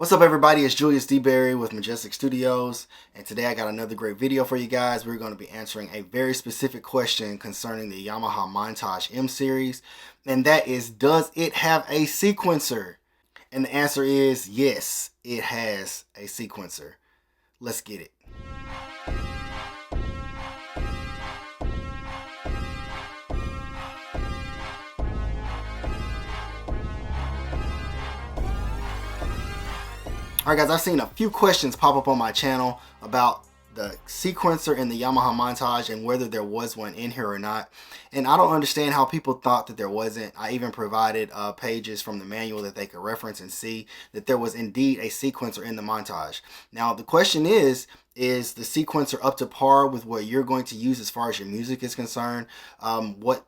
What's up everybody, it's Julius D. Berry with Majestic Studios, and today I got another great video for you guys. We're going to be answering a very specific question concerning the Yamaha Montage M series, and that is, does it have a sequencer? And the answer is yes, it has a sequencer. Let's get it. Alright guys, I've seen a few questions pop up on my channel about the sequencer in the Yamaha Montage and whether there was one in here or not. And I don't understand how people thought that there wasn't. I even provided pages from the manual that they could reference and see that there was indeed a sequencer in the Montage. Now the question is the sequencer up to par with what you're going to use as far as your music is concerned? What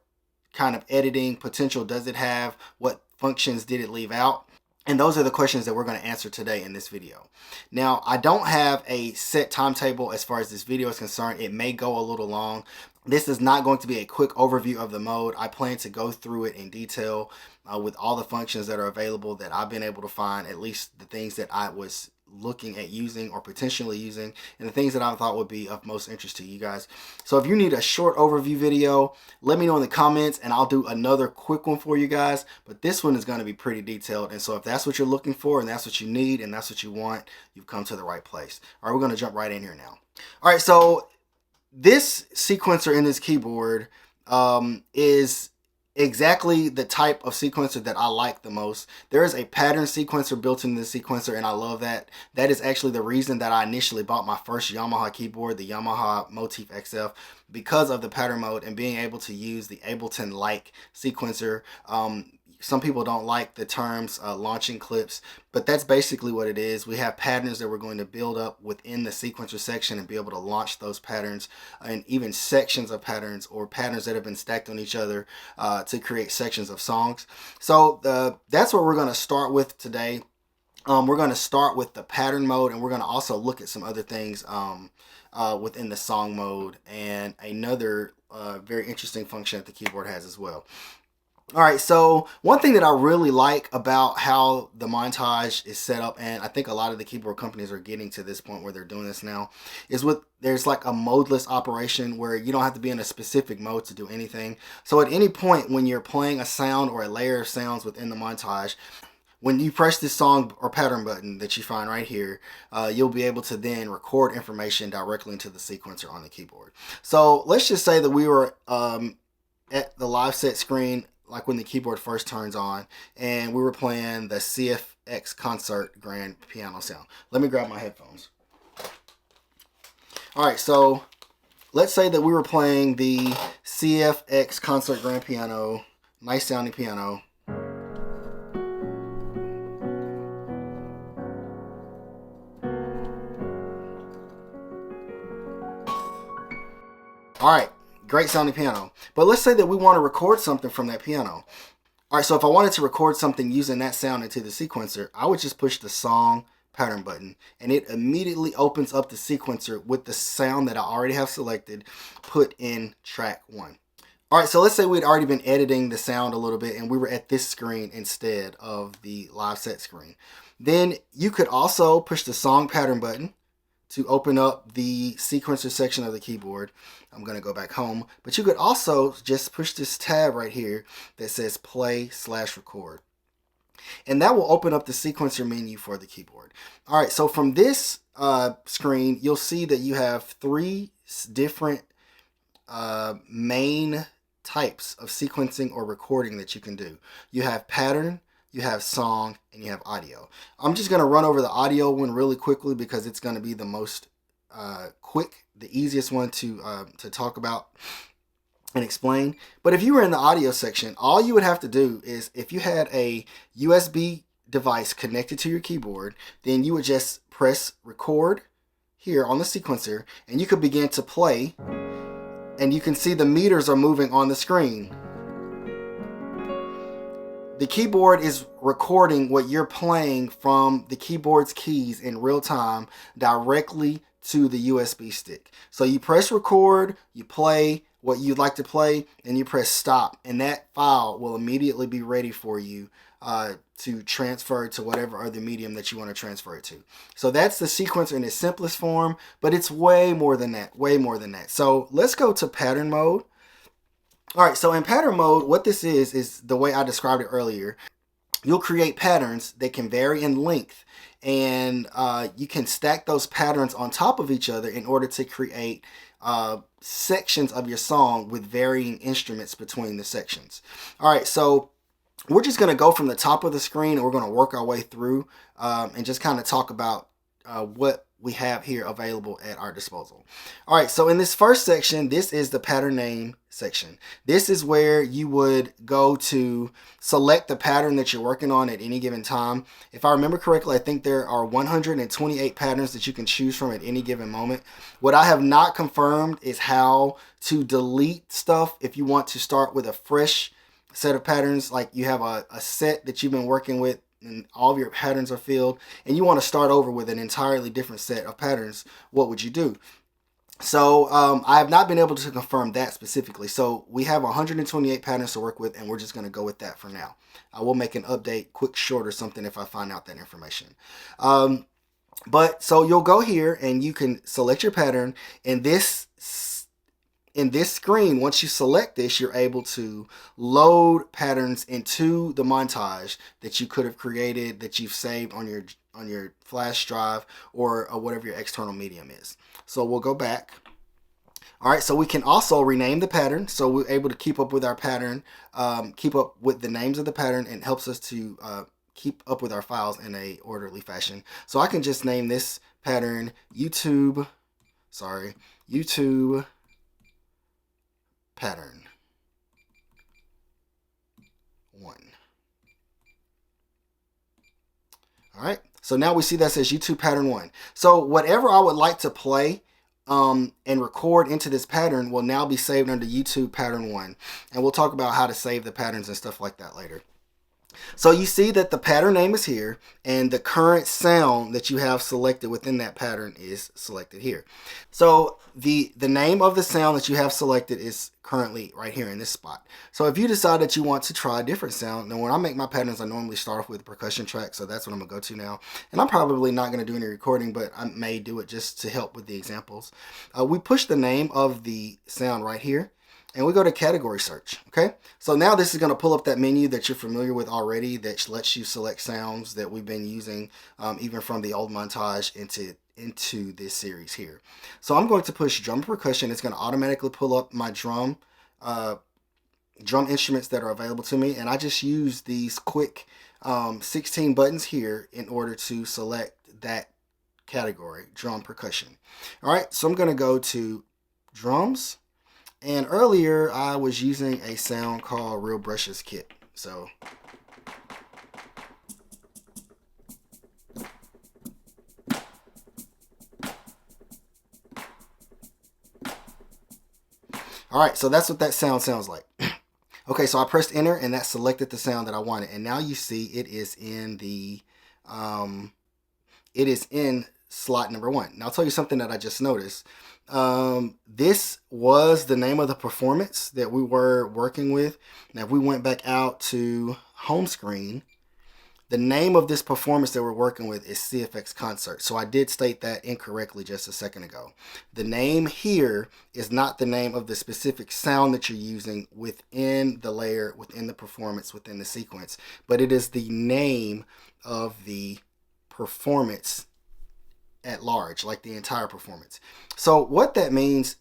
kind of editing potential does it have? What functions did it leave out? And those are the questions that we're going to answer today in this video. Now, I don't have a set timetable as far as this video is concerned. It may go a little long. This is not going to be a quick overview of the mode. I plan to go through it in detail with all the functions that are available that I've been able to find, at least the things that I was looking at using or potentially using, and the things that I thought would be of most interest to you guys. So if you need a short overview video, let me know in the comments and I'll do another quick one for you guys, but this one is going to be pretty detailed. And so if that's what you're looking for and that's what you need and that's what you want, you've come to the right place. All right, we're going to jump right in here now. All right, so this sequencer in this keyboard is exactly the type of sequencer that I like the most. There is a pattern sequencer built into the sequencer, and I love that. That is actually the reason that I initially bought my first Yamaha keyboard, the Yamaha Motif XF, because of the pattern mode and being able to use the Ableton-like sequencer. Some people don't like the terms launching clips, but that's basically what it is. We have patterns that we're going to build up within the sequencer section and be able to launch those patterns and even sections of patterns or patterns that have been stacked on each other to create sections of songs. So that's what we're going to start with today. We're going to start with the pattern mode, and we're going to also look at some other things within the song mode and another very interesting function that the keyboard has as well. Alright, so one thing that I really like about how the Montage is set up, and I think a lot of the keyboard companies are getting to this point where they're doing this now, is there's like a modeless operation where you don't have to be in a specific mode to do anything. So at any point when you're playing a sound or a layer of sounds within the Montage, when you press this song or pattern button that you find right here, you'll be able to then record information directly into the sequencer on the keyboard. So let's just say that we were at the live set screen, like when the keyboard first turns on, and we were playing the CFX Concert Grand Piano sound. Let me grab my headphones. Alright, so let's say that we were playing the CFX Concert Grand Piano, nice sounding piano. Alright. Great sounding piano. But let's say that we want to record something from that piano. Alright, so if I wanted to record something using that sound into the sequencer, I would just push the song pattern button and it immediately opens up the sequencer with the sound that I already have selected put in track 1. Alright, so let's say we'd already been editing the sound a little bit and we were at this screen instead of the live set screen. Then you could also push the song pattern button to open up the sequencer section of the keyboard. I'm going to go back home, but you could also just push this tab right here that says play/record. And that will open up the sequencer menu for the keyboard. All right, so from this screen, you'll see that you have 3 different main types of sequencing or recording that you can do. You have pattern, you have song, and you have audio. I'm just going to run over the audio one really quickly because it's going to be the most quick, the easiest one to talk about and explain. But if you were in the audio section, all you would have to do is, if you had a USB device connected to your keyboard, then you would just press record here on the sequencer, and you could begin to play, and you can see the meters are moving on the screen. The keyboard is recording what you're playing from the keyboard's keys in real time directly to the USB stick. So you press record, you play what you'd like to play, and you press stop, and that file will immediately be ready for you to transfer to whatever other medium that you want to transfer it to. So that's the sequencer in its simplest form, but it's way more than that, way more than that. So let's go to pattern mode. All right, so in pattern mode, what this is the way I described it earlier. You'll create patterns that can vary in length, and you can stack those patterns on top of each other in order to create sections of your song with varying instruments between the sections. All right, so we're just going to go from the top of the screen, and we're going to work our way through and just kind of talk about what we have here available at our disposal. All right, so in this first section, this is the pattern name section. This is where you would go to select the pattern that you're working on at any given time. If I remember correctly, I think there are 128 patterns that you can choose from at any given moment. What I have not confirmed is how to delete stuff if you want to start with a fresh set of patterns, like you have a set that you've been working with and all of your patterns are filled, and you want to start over with an entirely different set of patterns. What would you do? So I have not been able to confirm that specifically. So we have 128 patterns to work with, and we're just going to go with that for now. I will make an update, quick short or something, if I find out that information. But so you'll go here and you can select your pattern, and in this screen, once you select this, you're able to load patterns into the montage that you could have created, that you've saved on your flash drive or whatever your external medium is. So we'll go back. All right, so we can also rename the pattern, so we're able to keep up with our pattern, keep up with the names of the pattern, and helps us to keep up with our files in a orderly fashion. So I can just name this pattern YouTube pattern 1. All right, so now we see that says YouTube pattern 1. So whatever I would like to play and record into this pattern will now be saved under YouTube pattern 1. And we'll talk about how to save the patterns and stuff like that later. So you see that the pattern name is here, and the current sound that you have selected within that pattern is selected here. So the name of the sound that you have selected is currently right here in this spot. So if you decide that you want to try a different sound, then when I make my patterns, I normally start off with a percussion track, so that's what I'm going to go to now. And I'm probably not going to do any recording, but I may do it just to help with the examples. We push the name of the sound right here, and we go to category search. Okay, so now this is going to pull up that menu that you're familiar with already, that lets you select sounds that we've been using even from the old montage into this series here. So I'm going to push drum percussion. It's going to automatically pull up my drum instruments that are available to me, and I just use these quick 16 buttons here in order to select that category, drum percussion. All right, so I'm going to go to drums. And earlier I was using a sound called Real Brushes Kit. So all right, so that's what that sound sounds like. Okay, so I pressed enter and that selected the sound that I wanted. And now you see it is in the slot number 1. Now I'll tell you something that I just noticed. This was the name of the performance that we were working with. Now if we went back out to home screen, the name of this performance that we're working with is CFX Concert. So I did state that incorrectly just a second ago. The name here is not the name of the specific sound that you're using within the layer, within the performance, within the sequence, but it is the name of the performance at large, like the entire performance. So what that means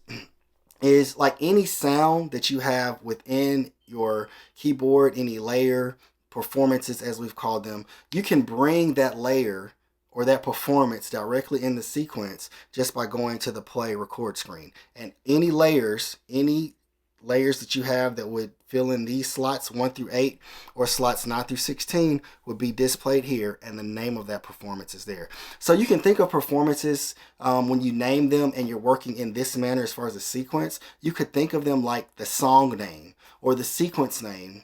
is, like any sound that you have within your keyboard, any layer, performances as we've called them, you can bring that layer or that performance directly in the sequence just by going to the play record screen. And any layers that you have that would fill in these slots 1 through 8 or slots 9 through 16 would be displayed here, and the name of that performance is there. So you can think of performances when you name them and you're working in this manner as far as a sequence. You could think of them like the song name or the sequence name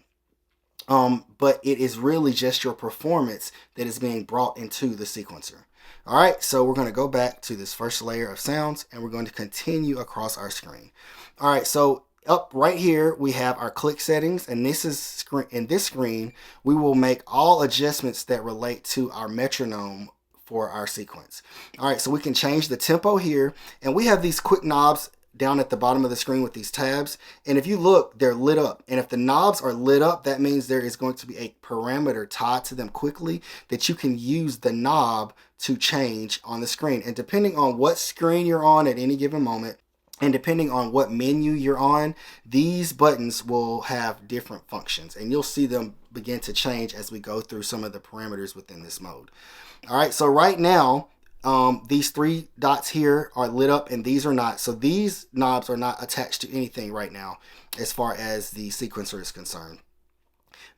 but it is really just your performance that is being brought into the sequencer. All right, so we're going to go back to this first layer of sounds, and we're going to continue across our screen. All right, so up right here we have our click settings, and in this screen we will make all adjustments that relate to our metronome for our sequence. All right, so we can change the tempo here, and we have these quick knobs down at the bottom of the screen with these tabs, and if you look, they're lit up, and if the knobs are lit up, that means there is going to be a parameter tied to them quickly that you can use the knob to change on the screen. And depending on what screen you're on at any given moment, and depending on what menu you're on, these buttons will have different functions, and you'll see them begin to change as we go through some of the parameters within this mode. All right, so right now these three dots here are lit up and these are not. So these knobs are not attached to anything right now as far as the sequencer is concerned,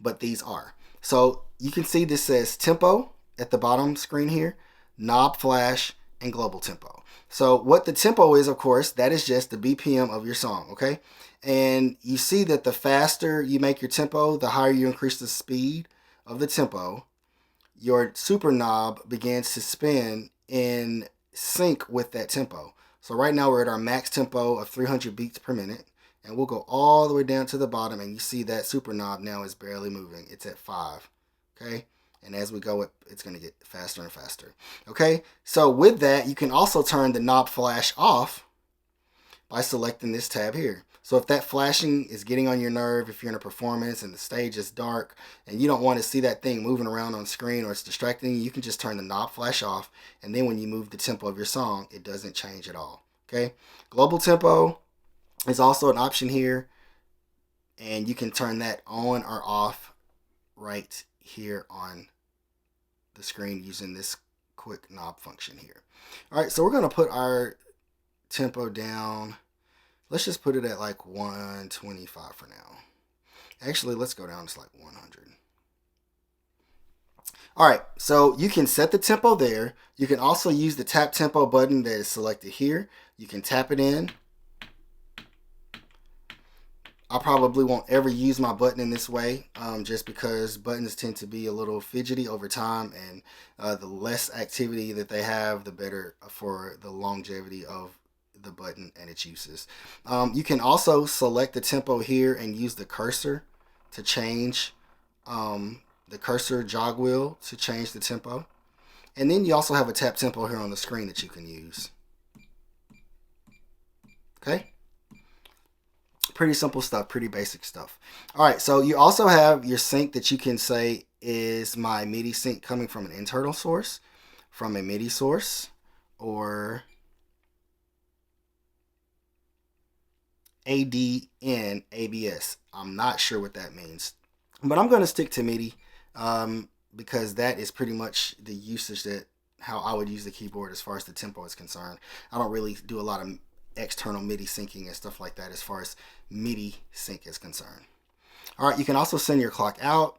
but these are. So you can see this says tempo at the bottom screen here, knob flash, and global tempo. So what the tempo is, of course, that is just the BPM of your song, okay? And you see that the faster you make your tempo, the higher you increase the speed of the tempo, your super knob begins to spin in sync with that tempo. So right now we're at our max tempo of 300 beats per minute, and we'll go all the way down to the bottom, and you see that super knob now is barely moving. It's at 5, okay? And as we go, it's going to get faster and faster, okay? So with that, you can also turn the knob flash off by selecting this tab here. So if that flashing is getting on your nerve, if you're in a performance and the stage is dark and you don't want to see that thing moving around on screen or it's distracting you, you can just turn the knob flash off, and then when you move the tempo of your song, it doesn't change at all, okay? Global tempo is also an option here, and you can turn that on or off right here on the screen using this quick knob function here. All right, so we're going to put our tempo down. Let's just put it at like 125 for now. Actually, let's go down to like 100. All right, so you can set the tempo there. You can also use the tap tempo button that is selected here. You can tap it in. I probably won't ever use my button in this way, just because buttons tend to be a little fidgety over time, and the less activity that they have, the better for the longevity of the button and its uses. You can also select the tempo here and use the cursor to change the cursor jog wheel to change the tempo. And then you also have a tap tempo here on the screen that you can use. Okay? Pretty simple stuff, pretty basic stuff. All right, so you also have your sync that you can say is my MIDI sync coming from an internal source, from a MIDI source, or ADN ABS. I'm not sure what that means, but I'm going to stick to MIDI because that is pretty much the usage that how I would use the keyboard as far as the tempo is concerned. I don't really do a lot of external MIDI syncing and stuff like that as far as MIDI sync is concerned. All right, you can also send your clock out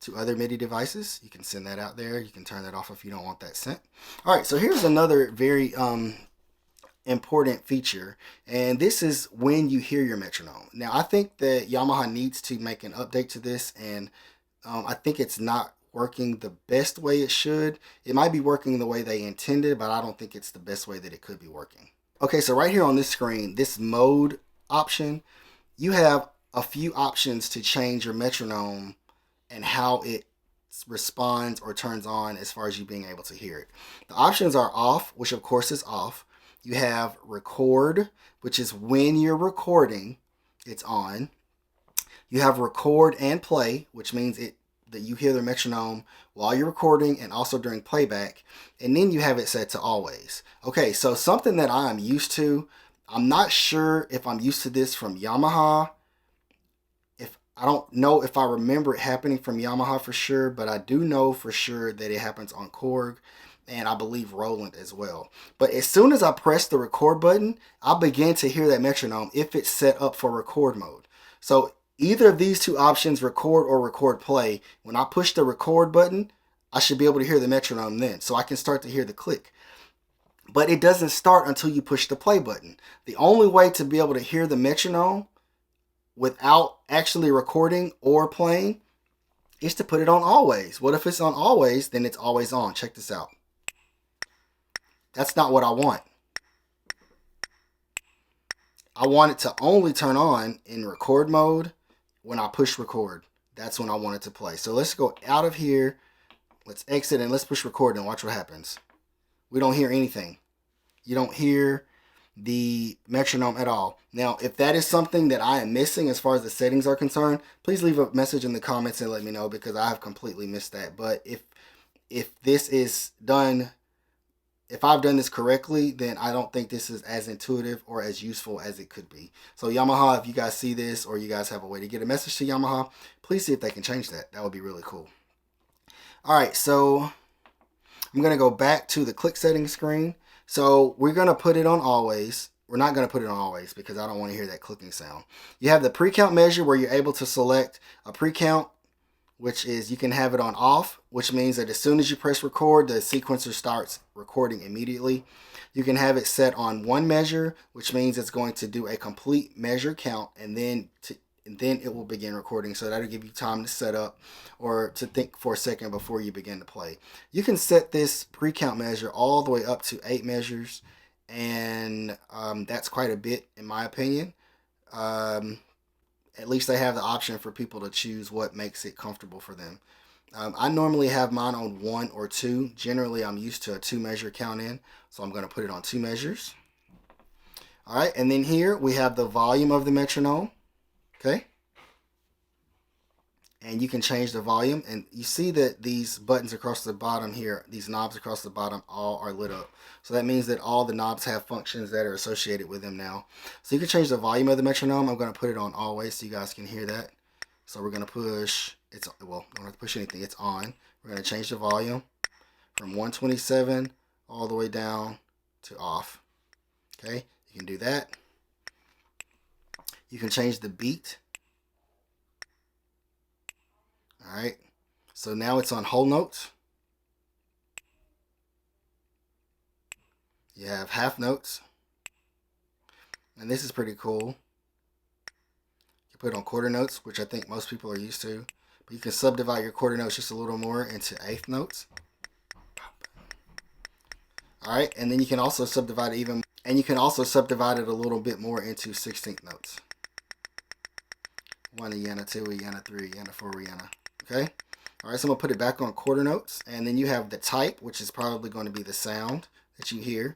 to other MIDI devices. You can send that out there. You can turn that off if you don't want that sent. All right, so here's another very important feature, and this is when you hear your metronome. Now, I think that Yamaha needs to make an update to this, and I think it's not working the best way it should. It might be working the way they intended, but I don't think it's the best way that it could be working. Okay, so right here on this screen, this mode option, you have a few options to change your metronome and how it responds or turns on as far as you being able to hear it. The options are off, which of course is off. You have record, which is when you're recording, it's on. You have record and play, which means that you hear the metronome while you're recording and also during playback, and then you have it set to always. Okay, so something that I'm used to, I'm not sure if I'm used to this from Yamaha. I don't know if I remember it happening from Yamaha for sure, but I do know for sure that it happens on Korg, and I believe Roland as well. But as soon as I press the record button, I begin to hear that metronome if it's set up for record mode. So either of these two options, record or record play, when I push the record button, I should be able to hear the metronome then. So I can start to hear the click. But it doesn't start until you push the play button. The only way to be able to hear the metronome without actually recording or playing is to put it on always. What if it's on always? Then it's always on. Check this out. That's not what I want. I want it to only turn on in record mode when I push record. That's when I want it to play. So let's go out of here. Let's exit and let's push record and watch what happens. We don't hear anything. You don't hear the metronome at all. Now, if that is something that I am missing as far as the settings are concerned, please leave a message in the comments and let me know, because I have completely missed that. But if this is done, if I've done this correctly, then I don't think this is as intuitive or as useful as it could be. So Yamaha, if you guys see this or you guys have a way to get a message to Yamaha, please see if they can change that. That would be really cool. All right, so I'm going to go back to the click settings screen. So we're going to put it on always. We're not going to put it on always because I don't want to hear that clicking sound. You have the pre-count measure where you're able to select a pre-count, which is you can have it on off, which means that as soon as you press record, the sequencer starts recording immediately. You can have it set on one measure, which means it's going to do a complete measure count, and then it will begin recording. So that'll give you time to set up or to think for a second before you begin to play. You can set this pre-count measure all the way up to 8 measures, and that's quite a bit in my opinion. At least they have the option for people to choose what makes it comfortable for them. I normally have mine on 1 or 2. Generally, I'm used to a 2 measure count in, so I'm going to put it on 2 measures. All right, and then here we have the volume of the metronome. Okay, and you can change the volume, and you see that these buttons across the bottom here, these knobs across the bottom, all are lit up. So that means that all the knobs have functions that are associated with them now. So you can change the volume of the metronome. I'm going to put it on always so you guys can hear that. So we're going to push, well, don't have to push anything, it's on. We're going to change the volume from 127 all the way down to off. Okay, you can do that. You can change the beat. All right, so now it's on whole notes. You have half notes, and this is pretty cool. You put it on quarter notes, which I think most people are used to, but you can subdivide your quarter notes just a little more into eighth notes. All right, and then you can also subdivide it a little bit more into 16th notes. 1 Rihanna, 2 Rihanna, 3 Rihanna, 4 Rihanna. Okay? All right, so I'm going to put it back on quarter notes. And then you have the type, which is probably going to be the sound that you hear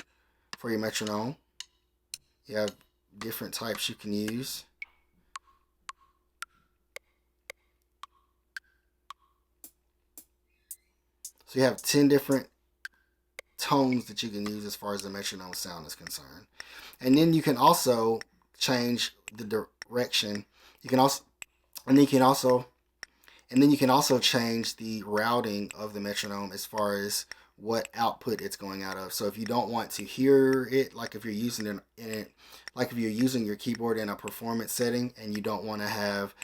for your metronome. You have different types you can use. So you have 10 different tones that you can use as far as the metronome sound is concerned. And then you can also change the direction. You can also change the routing of the metronome as far as what output it's going out of. So if you don't want to hear it, like if you're using your keyboard in a performance setting and you don't want to have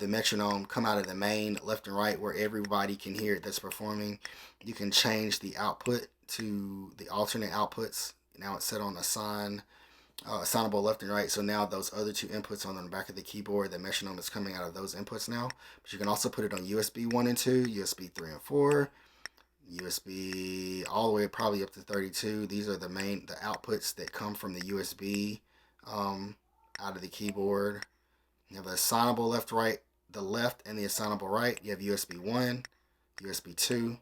the metronome come out of the main left and right where everybody can hear it that's performing, you can change the output to the alternate outputs. Now it's set on assignable left and right, so now those other 2 inputs on the back of the keyboard, the metronome is coming out of those inputs now. But you can also put it on USB 1 and 2, USB 3 and 4, USB all the way probably up to 32. These are the outputs that come from the USB out of the keyboard. You have the assignable left, right, the left and the assignable right. You have USB 1, USB 2,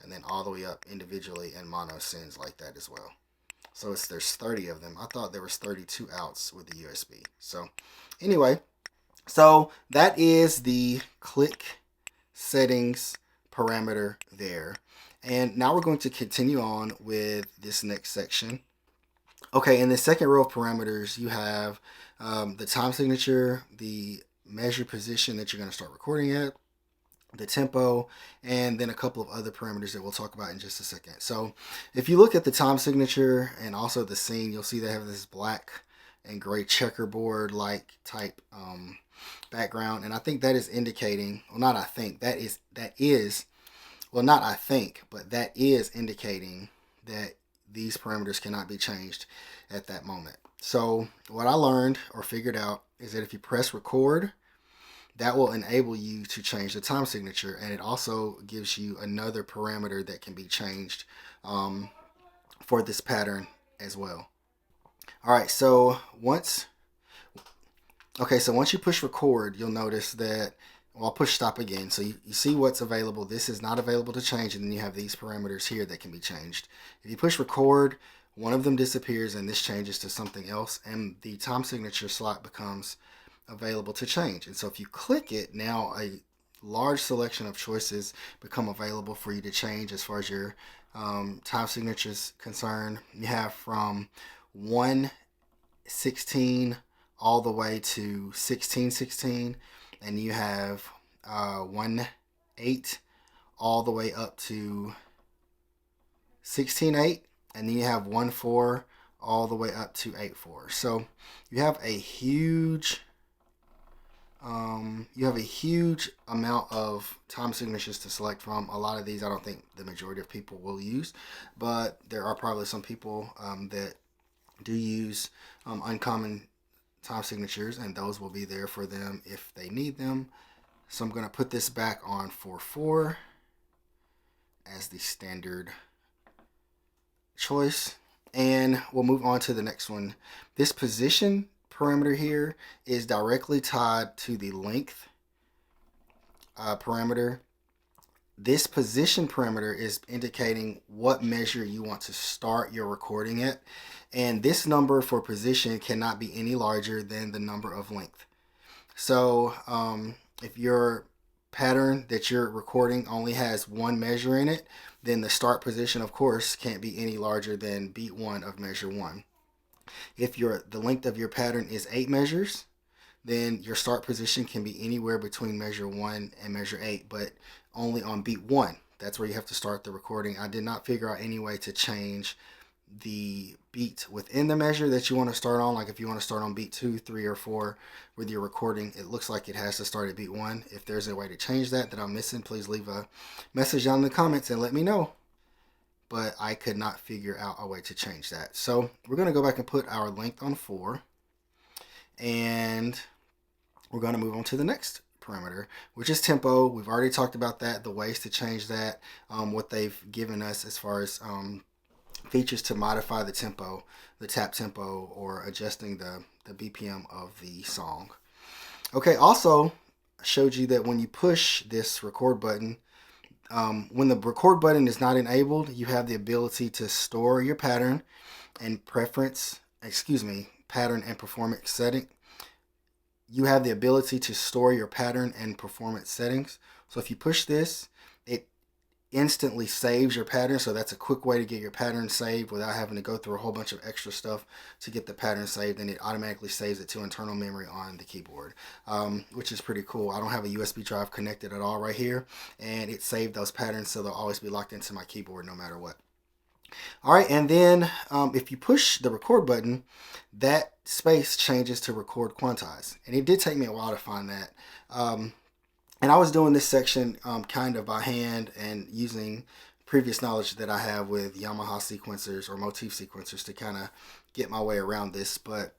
and then all the way up individually in mono sends like that as well. So there's 30 of them. I thought there was 32 outs with the USB. So anyway, so that is the click settings parameter there. And now we're going to continue on with this next section. Okay, in the second row of parameters, you have the time signature, the measure position that you're going to start recording at, the tempo, and then a couple of other parameters that we'll talk about in just a second. So if you look at the time signature and also the scene, you'll see they have this black and gray checkerboard like type background, and I think that is indicating, well, not I think, that is indicating that these parameters cannot be changed at that moment. So what I learned or figured out is that if you press record, that will enable you to change the time signature, and it also gives you another parameter that can be changed for this pattern as well. All right, so once you push record, you'll notice that, well, I'll push stop again. So you see what's available. This is not available to change, and then you have these parameters here that can be changed. If you push record, one of them disappears and this changes to something else, and the time signature slot becomes available to change. And so if you click it, now a large selection of choices become available for you to change as far as your time signature is concerned. You have from 1/16 all the way to 16/16, and you have 1/8 all the way up to 16/8, and then you have 1/4 all the way up to 8/4. So you have a huge amount of time signatures to select from. A lot of these I don't think the majority of people will use, but there are probably some people that do use uncommon time signatures, and those will be there for them if they need them. So I'm going to put this back on 4/4 as the standard choice, and we'll move on to the next one. This position parameter here is directly tied to the length parameter. This position parameter is indicating what measure you want to start your recording at, and this number for position cannot be any larger than the number of length. So if your pattern that you're recording only has one measure in it, then the start position, of course, can't be any larger than beat 1 of measure 1. If the length of your pattern is 8 measures, then your start position can be anywhere between measure 1 and measure 8, but only on beat 1. That's where you have to start the recording. I did not figure out any way to change the beat within the measure that you want to start on. Like if you want to start on beat 2, 3, or 4 with your recording, it looks like it has to start at beat 1. If there's a way to change that I'm missing, please leave a message down in the comments and let me know. But I could not figure out a way to change that. So we're going to go back and put our length on 4, and we're going to move on to the next parameter, which is tempo. We've already talked about that, the ways to change that, what they've given us as far as features to modify the tempo, the tap tempo, or adjusting the BPM of the song. Okay, also I showed you that when you push this record button, when the record button is not enabled, you have the ability to store your pattern and pattern and performance setting. You have the ability to store your pattern and performance settings. So if you push this, it instantly saves your pattern. So that's a quick way to get your pattern saved without having to go through a whole bunch of extra stuff to get the pattern saved, and it automatically saves it to internal memory on the keyboard, which is pretty cool. I don't have a USB drive connected at all right here, and it saved those patterns, so they'll always be locked into my keyboard no matter what. All right, and then if you push the record button, that space changes to record quantize, and it did take me a while to find that. And I was doing this section kind of by hand and using previous knowledge that I have with Yamaha sequencers or motif sequencers to kind of get my way around this. But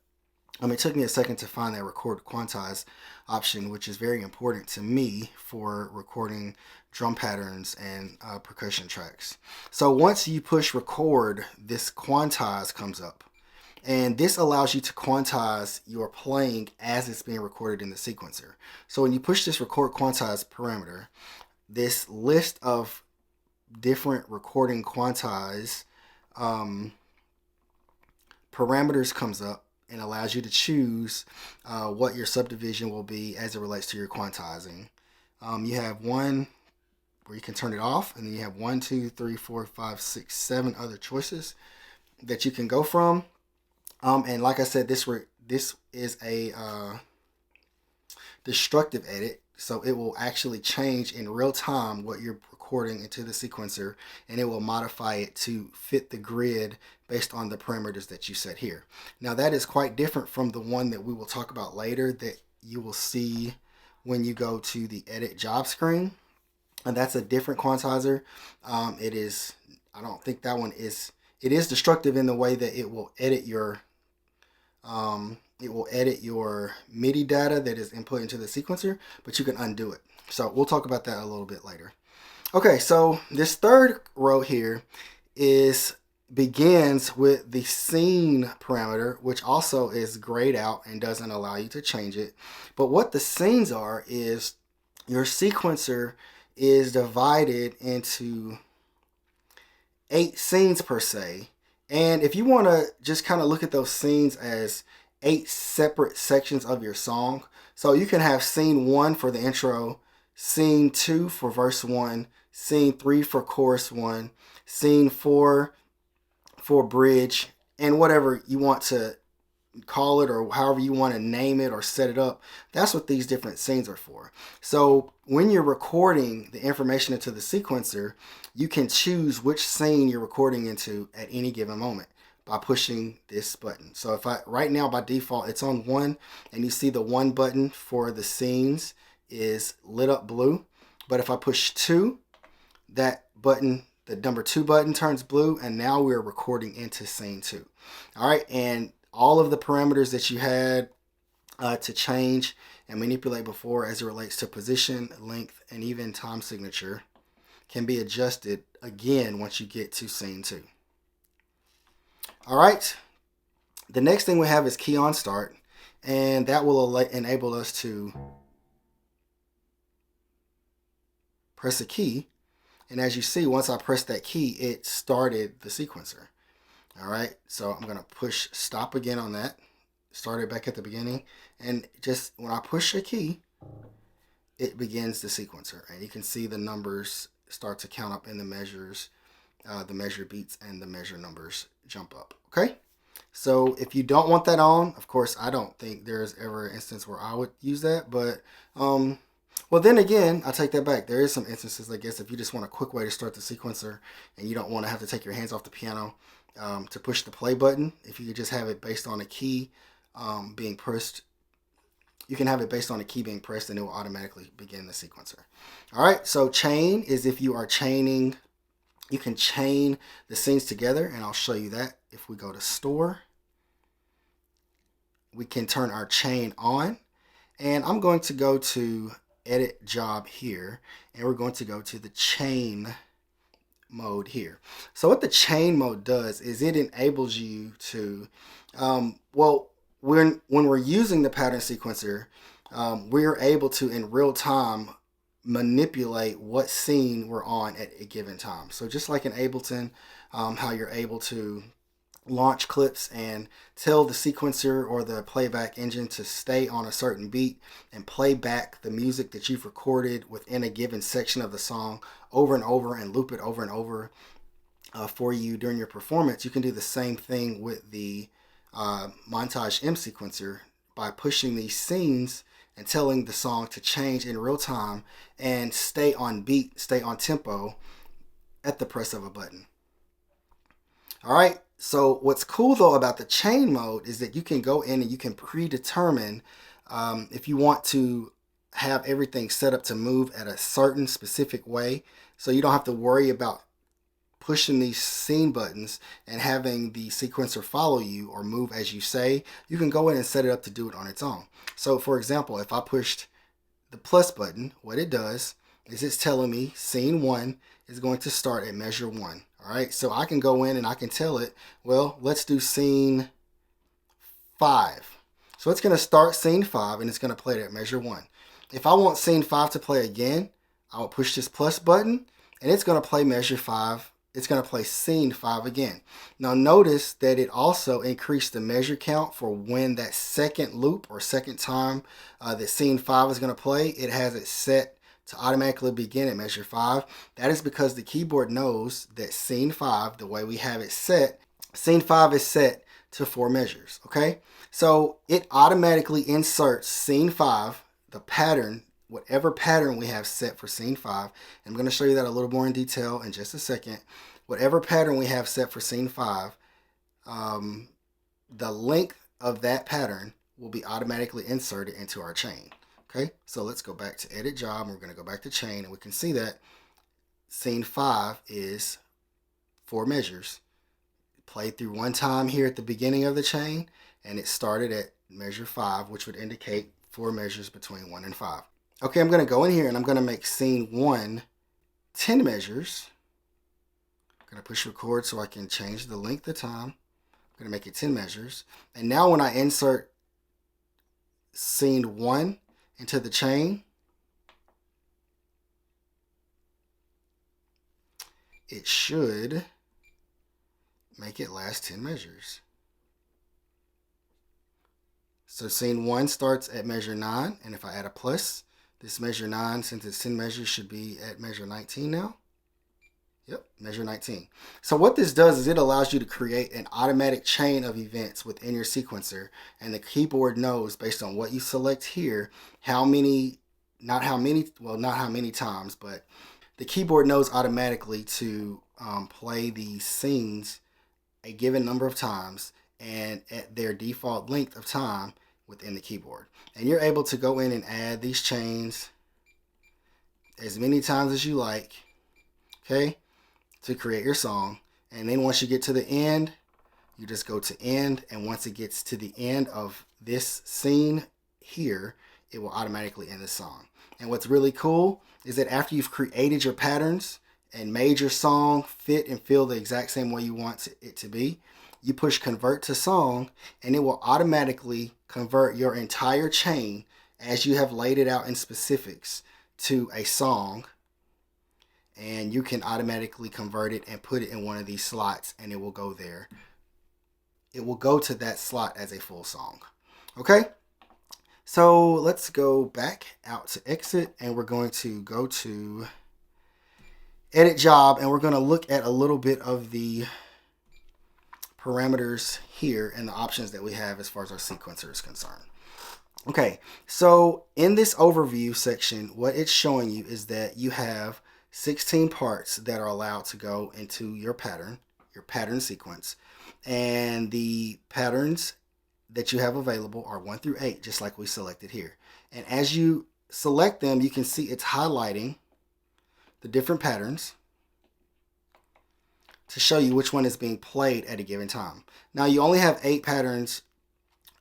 it took me a second to find that record quantize option, which is very important to me for recording drum patterns and percussion tracks. So once you push record, this quantize comes up. And this allows you to quantize your playing as it's being recorded in the sequencer. So when you push this record quantize parameter, this list of different recording quantize parameters comes up and allows you to choose what your subdivision will be as it relates to your quantizing. You have one where you can turn it off, and then you have 1, 2, 3, 4, 5, 6, 7 other choices that you can go from. And like I said, this is a destructive edit, so it will actually change in real time what you're recording into the sequencer, and it will modify it to fit the grid based on the parameters that you set here. Now that is quite different from the one that we will talk about later that you will see when you go to the edit job screen, and that's a different quantizer. I don't think that one is, it is destructive in the way that it will edit your It will edit your MIDI data that is input into the sequencer, but you can undo it. So we'll talk about that a little bit later. Okay, so this third row here begins with the scene parameter, which also is grayed out and doesn't allow you to change it. But what the scenes are is your sequencer is divided into 8 scenes per se. And if you want to just kind of look at those scenes as 8 separate sections of your song, so you can have scene 1 for the intro, scene 2 for verse 1, scene 3 for chorus 1, scene 4 for bridge, and whatever you want to call it or however you want to name it or set it up. That's what these different scenes are for. So when you're recording the information into the sequencer, you can choose which scene you're recording into at any given moment by pushing this button. So if right now by default it's on 1, and you see the 1 button for the scenes is lit up blue, but if I push 2, that button, the number 2 button, turns blue, and now we're recording into scene 2. All right, and all of the parameters that you had to change and manipulate before as it relates to position, length, and even time signature can be adjusted again once you get to scene 2. All right, the next thing we have is key on start, and that will enable us to press a key, and as you see, once I press that key, it started the sequencer. All right, so I'm going to push stop again on that, start it back at the beginning, and just when I push a key, it begins the sequencer, and you can see the numbers start to count up in the measures, the measure beats and the measure numbers jump up. Okay, so if you don't want that on, of course, I don't think there's ever an instance where I would use that, but well, then again, I take that back. There is some instances, I guess, if you just want a quick way to start the sequencer and you don't want to have to take your hands off the piano to push the play button. If you could just have it based on a key being pressed, you can have it based on a key being pressed and it will automatically begin the sequencer. All right, so chain is if you are chaining, you can chain the scenes together, and I'll show you that. If we go to store, we can turn our chain on, and I'm going to go to edit job here, and we're going to go to the chain mode here. So what the chain mode does is it enables you to, well, when we're using the pattern sequencer, we're able to in real time manipulate what scene we're on at a given time. So just like in Ableton, how you're able to launch clips and tell the sequencer or the playback engine to stay on a certain beat and play back the music that you've recorded within a given section of the song over and over and loop it over and over for you during your performance. You can do the same thing with the Montage M sequencer by pushing these scenes and telling the song to change in real time and stay on beat, stay on tempo at the press of a button. All right, so what's cool though about the chain mode is that you can go in and you can predetermine if you want to have everything set up to move at a certain specific way, so you don't have to worry about pushing these scene buttons and having the sequencer follow you or move as you say. You can go in and set it up to do it on its own. So for example, if I pushed the plus button, what it does is it's telling me scene 1 is going to start at measure 1. All right, so I can go in and I can tell it, well, let's do scene 5. So it's going to start scene 5 and it's going to play it at measure 1. If I want scene 5 to play again, I will push this plus button and it's going to play measure 5. It's going to play scene 5 again. Now notice that it also increased the measure count for when that second loop or second time that scene 5 is going to play. It has it set to automatically begin at measure 5. That is because the keyboard knows that scene 5, the way we have it set, scene 5 is set to 4 measures, okay? So it automatically inserts scene 5, the pattern, whatever pattern we have set for scene 5. I'm going to show you that a little more in detail in just a second. Whatever pattern we have set for scene 5, the length of that pattern will be automatically inserted into our chain. Okay, so let's go back to edit job. We're going to go back to chain, and we can see that scene 5 is 4 measures. Played through one time here at the beginning of the chain, and it started at measure 5, which would indicate 4 measures between 1 and 5. Okay, I'm going to go in here and I'm going to make scene 1 10 measures. I'm going to push record so I can change the length of time. I'm going to make it 10 measures. And now when I insert scene 1 into the chain, it should make it last 10 measures. So scene 1 starts at measure 9, and if I add a plus, this measure 9, since it's 10 measures, should be at measure 19 now. Yep, measure 19. So what this does is it allows you to create an automatic chain of events within your sequencer, and the keyboard knows based on what you select here, not how many times, but the keyboard knows automatically to play these scenes a given number of times and at their default length of time within the keyboard. And you're able to go in and add these chains as many times as you like, okay, to create your song. And then once you get to the end, you just go to end, and once it gets to the end of this scene here, it will automatically end the song. And what's really cool is that after you've created your patterns and made your song fit and feel the exact same way you want it to be, you push convert to song, and it will automatically convert your entire chain as you have laid it out in specifics to a song, and you can automatically convert it and put it in one of these slots, and it will go there. It will go to that slot as a full song. Okay? So let's go back out to exit, and we're going to go to edit job, and we're going to look at a little bit of the parameters here and the options that we have as far as our sequencer is concerned. Okay, so in this overview section, what it's showing you is that you have 16 parts that are allowed to go into your pattern sequence, and the patterns that you have available are 1 through 8, just like we selected here. And as you select them, you can see it's highlighting the different patterns to show you which one is being played at a given time. Now you only have 8 patterns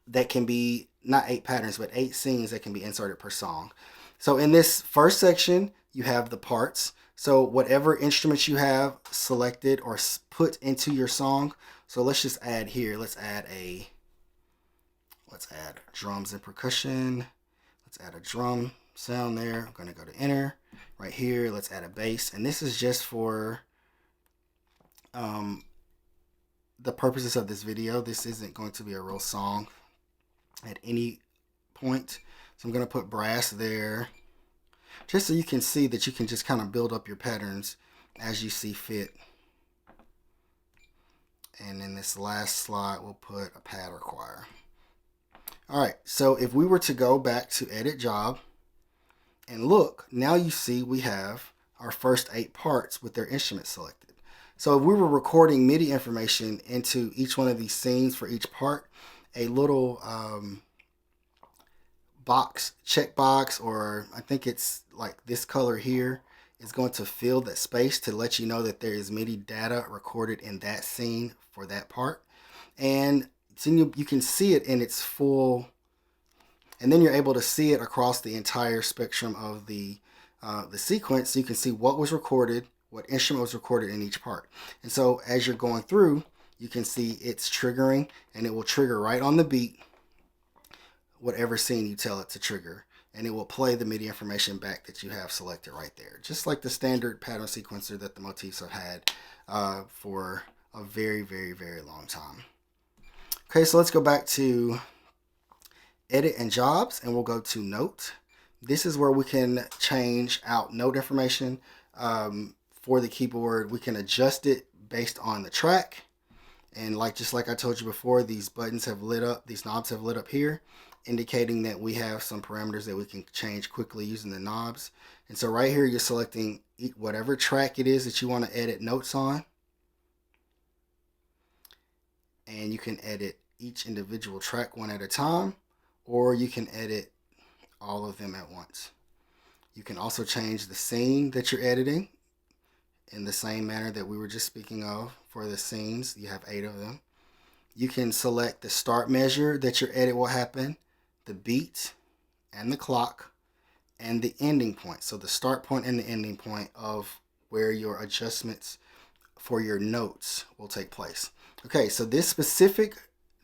that can be, not 8 patterns, but 8 scenes that can be inserted per song. So in this first section, you have the parts. So whatever instruments you have selected or put into your song. So let's just add here, let's add drums and percussion. Let's add a drum sound there. I'm going to go to enter. Right here, let's add a bass. And this is just for the purposes of this video. This isn't going to be a real song at any point. So I'm going to put brass there just so you can see that you can just kind of build up your patterns as you see fit. And in this last slot, we'll put a pad or choir. Alright, so if we were to go back to edit job and look, now you see we have our first 8 parts with their instruments selected. So if we were recording MIDI information into each one of these scenes for each part, a little check box, or I think it's like this color here, is going to fill that space to let you know that there is MIDI data recorded in that scene for that part. And so you can see it in its full, and then you're able to see it across the entire spectrum of the sequence. So you can see what was recorded, what instrument was recorded in each part. And so as you're going through, you can see it's triggering, and it will trigger right on the beat whatever scene you tell it to trigger, and it will play the MIDI information back that you have selected right there, just like the standard pattern sequencer that the Motifs have had for a very, very, very long time. Okay, so let's go back to edit and jobs, and we'll go to note. This is where we can change out note information for the keyboard. We can adjust it based on the track, and just like I told you before, these buttons have lit up, these knobs have lit up here, indicating that we have some parameters that we can change quickly using the knobs. And so right here, you're selecting whatever track it is that you want to edit notes on, and you can edit each individual track one at a time, or you can edit all of them at once. You can also change the scene that you're editing in the same manner that we were just speaking of for the scenes. You have 8 of them. You can select the start measure that your edit will happen, the beat, and the clock, and the ending point. So the start point and the ending point of where your adjustments for your notes will take place. Okay, so this specific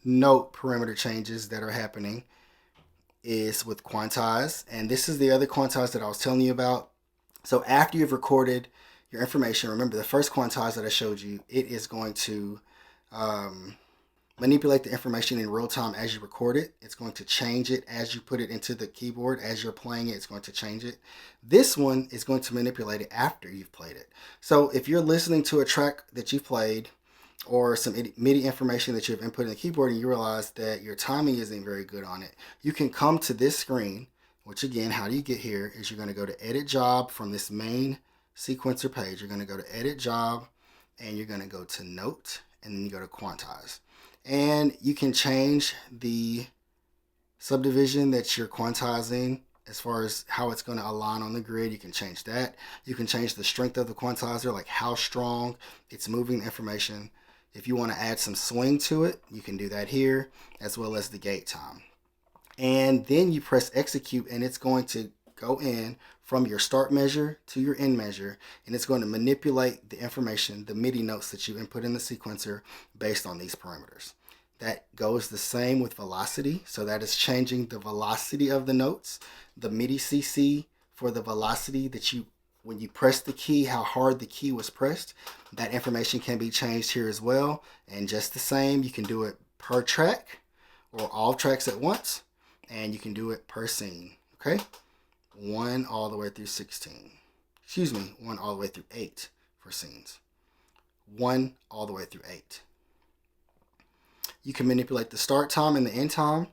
note parameter changes that are happening is with quantize, and this is the other quantize that I was telling you about. So after you've recorded your information, remember the first quantize that I showed you, it is going to manipulate the information in real time as you record it. It's going to change it as you put it into the keyboard. As you're playing it, it's going to change it. This one is going to manipulate it after you've played it. So if you're listening to a track that you've played or some MIDI information that you've input in the keyboard and you realize that your timing isn't very good on it, you can come to this screen, which again, how do you get here is you're going to go to Edit Job from this main sequencer page. You're going to go to Edit Job and you're going to go to Note and then you go to Quantize. And you can change the subdivision that you're quantizing as far as how it's going to align on the grid. You can change that. You can change the strength of the quantizer, like how strong it's moving the information. If you want to add some swing to it, you can do that here, as well as the gate time. And then you press execute and it's going to go in from your start measure to your end measure, and it's going to manipulate the information, the MIDI notes that you input in the sequencer based on these parameters. That goes the same with velocity, so that is changing the velocity of the notes. The MIDI CC for the velocity that you, when you press the key, how hard the key was pressed, that information can be changed here as well. And just the same, you can do it per track or all tracks at once, and you can do it per scene, okay? 1 all the way through 16. Excuse me, 1 all the way through 8 for scenes. 1 all the way through 8. You can manipulate the start time and the end time.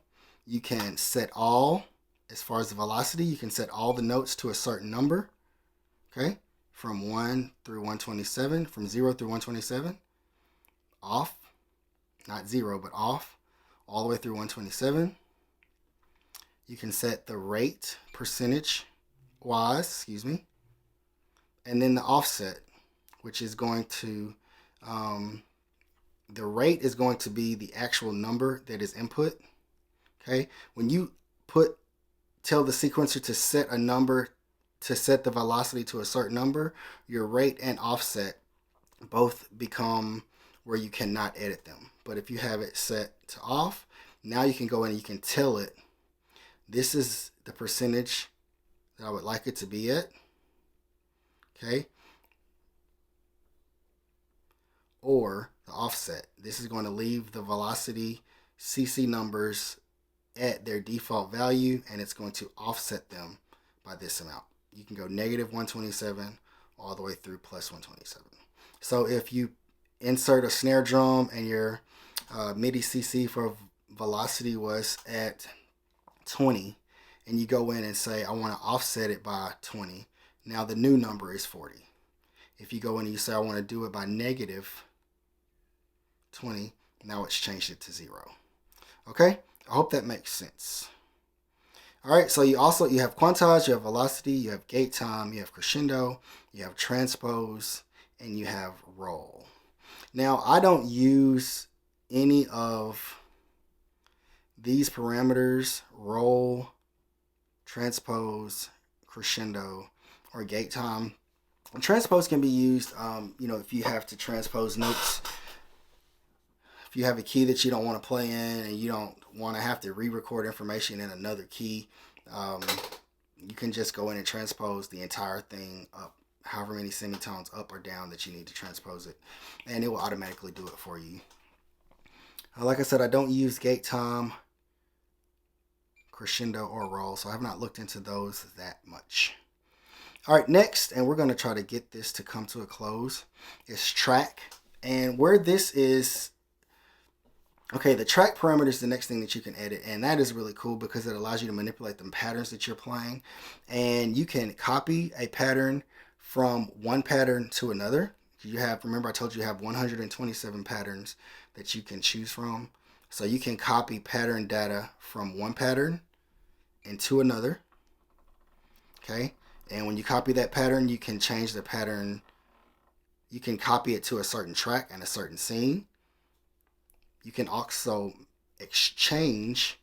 You can set all, as far as the velocity, you can set all the notes to a certain number, okay? From 1 through 127, from 0 through 127. Off, not 0, but off, all the way through 127. You can set the rate percentage wise, and then the offset, which is going to, the rate is going to be the actual number that is input, okay? When you tell the sequencer to set a number, to set the velocity to a certain number, your rate and offset both become where you cannot edit them. But if you have it set to off, now you can go in and you can tell it, this is the percentage that I would like it to be at, okay? Or the offset. This is going to leave the velocity CC numbers at their default value, and it's going to offset them by this amount. You can go negative 127 all the way through plus 127. So if you insert a snare drum and your MIDI CC for velocity was at 20, and you go in and say, I want to offset it by 20, now the new number is 40. If you go in and you say, I want to do it by negative 20, now it's changed it to 0. Okay, I hope that makes sense. All right, so you have quantize, you have velocity, you have gate time, you have crescendo, you have transpose, and you have roll. Now, I don't use any of these parameters, roll, transpose, crescendo, or gate time. And transpose can be used, if you have to transpose notes. If you have a key that you don't want to play in and you don't want to have to re-record information in another key, you can just go in and transpose the entire thing up, however many semitones up or down that you need to transpose it, and it will automatically do it for you. Like I said, I don't use gate time, crescendo, or roll, so I have not looked into those that much. All right, next, and we're going to try to get this to come to a close, is track. And where this is, okay, the track parameter is the next thing that you can edit, and that is really cool because it allows you to manipulate the patterns that you're playing, and you can copy a pattern from one pattern to another. Remember I told you have 127 patterns that you can choose from. So you can copy pattern data from one pattern into another, okay? And when you copy that pattern, you can change the pattern. You can copy it to a certain track and a certain scene. You can also exchange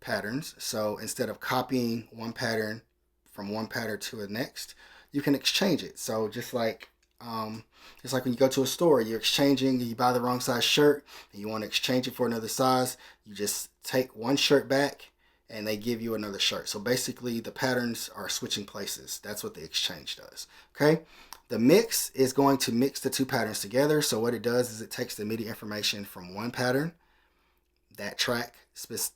patterns. So instead of copying one pattern from one pattern to the next, you can exchange it. So just like when you go to a store, you're exchanging, you buy the wrong size shirt and you want to exchange it for another size, you just take one shirt back and they give you another shirt. So basically the patterns are switching places. That's what the exchange does. Okay. The mix is going to mix the two patterns together. So what it does is it takes the MIDI information from one pattern, that track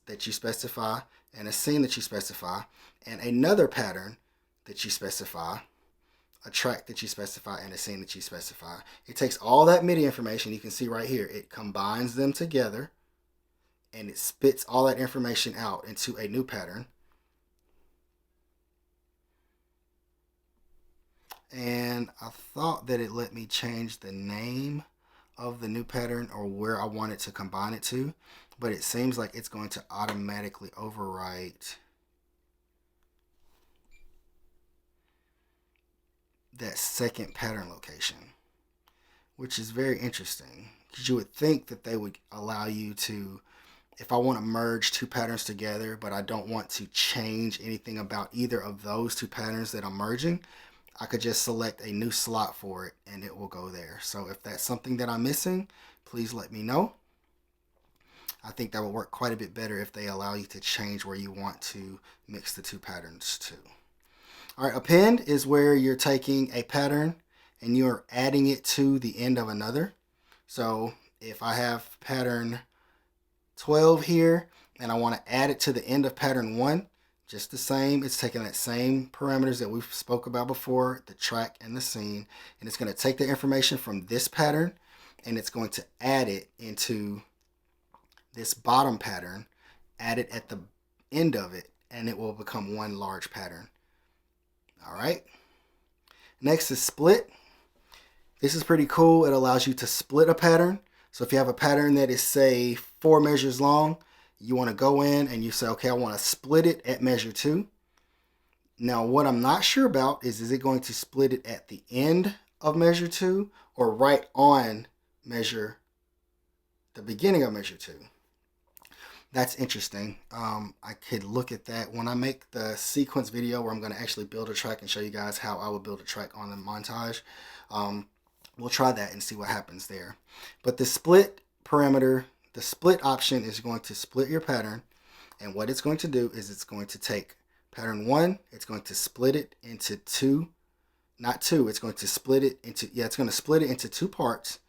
that you specify, and a scene that you specify, and another pattern that you specify, a track that you specify, and a scene that you specify. It takes all that MIDI information, you can see right here, it combines them together, and it spits all that information out into a new pattern. And I thought that it let me change the name of the new pattern or where I want it to combine it to, but it seems like it's going to automatically overwrite that second pattern location, which is very interesting because you would think that they would allow you to, if I want to merge two patterns together but I don't want to change anything about either of those two patterns that I'm merging, I could just select a new slot for it and it will go there. So if that's something that I'm missing, please let me know. I think that will work quite a bit better if they allow you to change where you want to mix the two patterns to. All right, append is where you're taking a pattern and you're adding it to the end of another. So if I have pattern 12 here and I want to add it to the end of pattern 1, just the same, it's taking that same parameters that we spoke about before, the track and the scene, and it's going to take the information from this pattern and it's going to add it into this bottom pattern, add it at the end of it, and it will become one large pattern. All right. Next is split. This is pretty cool. It allows you to split a pattern. So if you have a pattern that is, say, 4 measures long, you want to go in and you say, okay, I want to split it at measure 2. Now, what I'm not sure about is it going to split it at the end of measure 2 or right on the beginning of measure 2? That's interesting. I could look at that when I make the sequence video where I'm going to actually build a track and show you guys how I would build a track on the montage. We'll try that and see what happens there. But the split parameter, the split option is going to split your pattern. And what it's going to do is it's going to take pattern 1, it's going to split it into it's going to split it into 2 parts,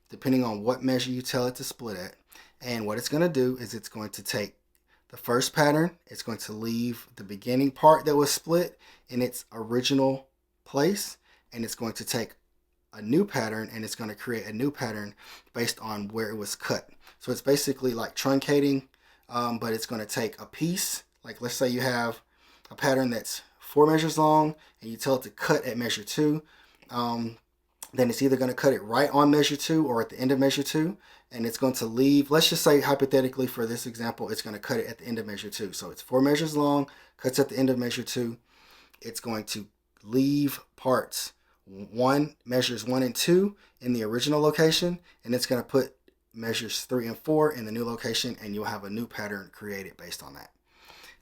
depending on what measure you tell it to split at. And what it's going to do is it's going to take the first pattern, it's going to leave the beginning part that was split in its original place, and it's going to take a new pattern and it's going to create a new pattern based on where it was cut. So it's basically like truncating, but it's going to take a piece. Like let's say you have a pattern that's 4 measures long and you tell it to cut at measure 2. Then it's either going to cut it right on measure 2 or at the end of measure 2. And it's going to leave, let's just say hypothetically for this example, it's going to cut it at the end of measure 2. So it's 4 measures long, cuts at the end of measure 2. It's going to leave parts measures 1 and 2 in the original location, and it's going to put measures 3 and 4 in the new location, and you'll have a new pattern created based on that.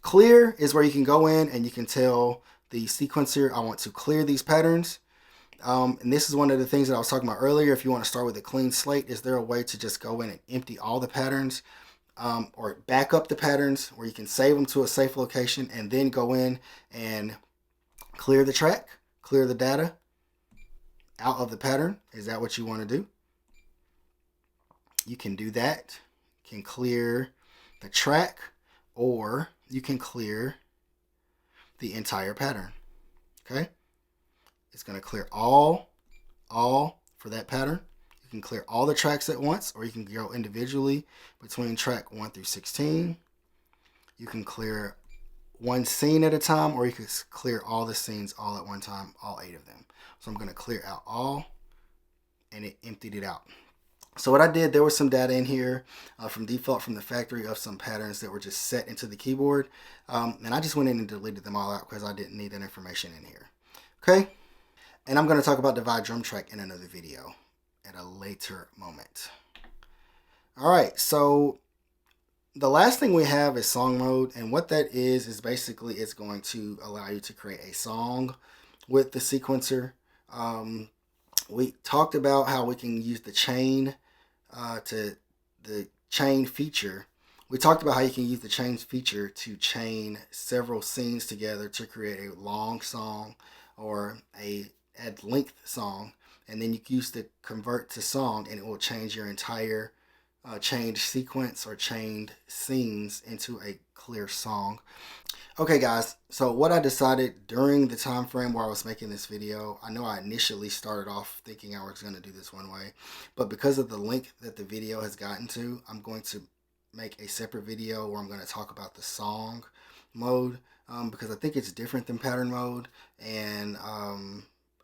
Clear is where you can go in and you can tell the sequencer, I want to clear these patterns. And this is one of the things that I was talking about earlier. If you want to start with a clean slate, is there a way to just go in and empty all the patterns or back up the patterns where you can save them to a safe location and then go in and clear the track, clear the data out of the pattern? Is that what you want to do? You can do that. You can clear the track, or you can clear the entire pattern. Okay? It's going to clear all for that pattern. You can clear all the tracks at once, or you can go individually between track 1 through 16. You can clear one scene at a time, or you can clear all the scenes all at one time, all 8 of them. So I'm going to clear out all, and it emptied it out. So what I did, there was some data in here from default from the factory of some patterns that were just set into the keyboard. And I just went in and deleted them all out because I didn't need that information in here. Okay? And I'm going to talk about divide drum track in another video at a later moment. All right, so the last thing we have is song mode, and what that is basically it's going to allow you to create a song with the sequencer. We talked about how we can use the chain to the chain feature. We talked about how you can use the chain feature to chain several scenes together to create a long song or a at length song, and then you can use the convert to song, and it will change your entire chained sequence or chained scenes into a clear song. Okay guys, so what I decided during the time frame where I was making this video, I know I initially started off thinking I was going to do this one way, but because of the length that the video has gotten to, I'm going to make a separate video where I'm going to talk about the song mode, because I think it's different than pattern mode, and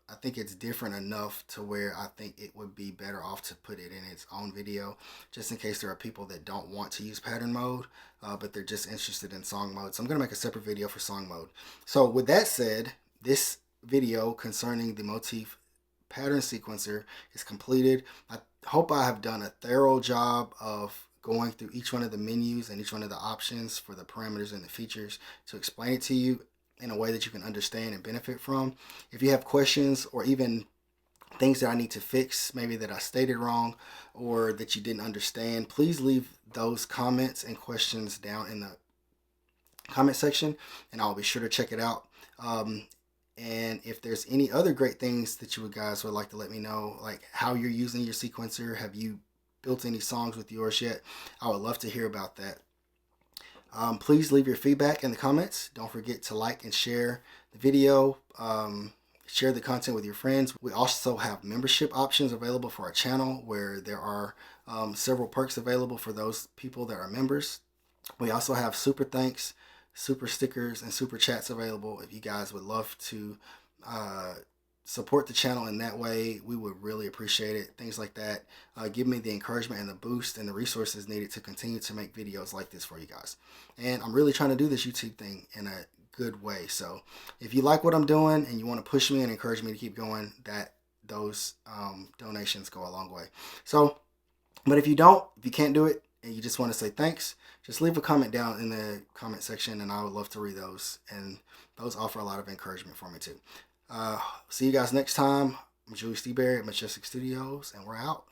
I think it's different enough to where I think it would be better off to put it in its own video, just in case there are people that don't want to use pattern mode, but they're just interested in song mode. So I'm going to make a separate video for song mode. So with that said, this video concerning the motif pattern sequencer is completed. I hope I have done a thorough job of going through each one of the menus and each one of the options for the parameters and the features to explain it to you in a way that you can understand and benefit from. If you have questions or even things that I need to fix, maybe that I stated wrong or that you didn't understand, please leave those comments and questions down in the comment section, and I'll be sure to check it out. And if there's any other great things that you guys would like to let me know, like how you're using your sequencer, have you built any songs with yours yet, I would love to hear about that. Please leave your feedback in the comments. Don't forget to like and share the video. Share the content with your friends. We also have membership options available for our channel where there are several perks available for those people that are members. We also have super thanks, super stickers, and super chats available. If you guys would love to support the channel in that way, we would really appreciate it. Things like that give me the encouragement and the boost and the resources needed to continue to make videos like this for you guys. And I'm really trying to do this YouTube thing in a good way. So if you like what I'm doing and you want to push me and encourage me to keep going, those donations go a long way. So, but if you can't do it and you just want to say thanks, just leave a comment down in the comment section and I would love to read those. And those offer a lot of encouragement for me too. See you guys next time. I'm Julie Steeberry at Majestic Studios, and we're out.